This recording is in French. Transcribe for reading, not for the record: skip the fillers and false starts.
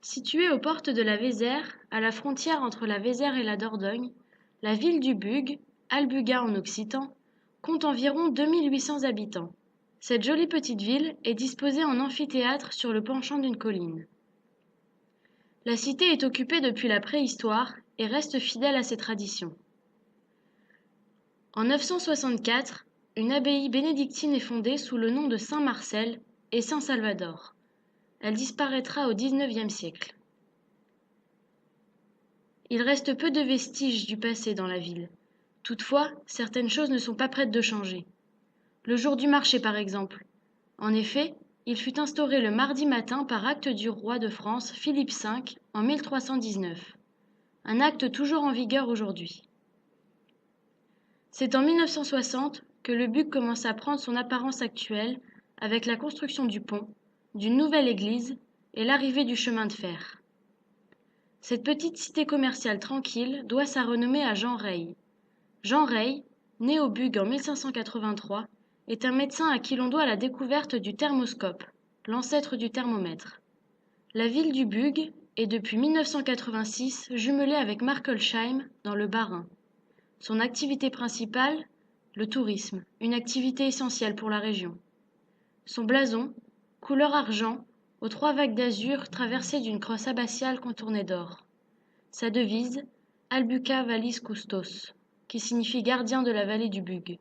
Située aux portes de la Vézère, à la frontière entre la Vézère et la Dordogne, la ville du Bug, Albuga en occitan, compte environ 2800 habitants. Cette jolie petite ville est disposée en amphithéâtre sur le penchant d'une colline. La cité est occupée depuis la préhistoire et reste fidèle à ses traditions. En 964, une abbaye bénédictine est fondée sous le nom de Saint-Marcel et Saint-Salvador. Elle disparaîtra au XIXe siècle. Il reste peu de vestiges du passé dans la ville. Toutefois, certaines choses ne sont pas prêtes de changer. Le jour du marché, par exemple. En effet, il fut instauré le mardi matin par acte du roi de France Philippe V en 1319. Un acte toujours en vigueur aujourd'hui. C'est en 1960 que le Bug commence à prendre son apparence actuelle avec la construction du pont, d'une nouvelle église et l'arrivée du chemin de fer. Cette petite cité commerciale tranquille doit sa renommée à Jean Rey. Jean Rey, né au Bug en 1583, est un médecin à qui l'on doit la découverte du thermoscope, l'ancêtre du thermomètre. La ville du Bug est depuis 1986 jumelée avec Markelsheim dans le Bas-Rhin. Son activité principale, le tourisme, une activité essentielle pour la région. Son blason, couleur argent, aux 3 vagues d'azur traversées d'une crosse abbatiale contournée d'or. Sa devise, Albuca Vallis Custos, qui signifie gardien de la vallée du Bug.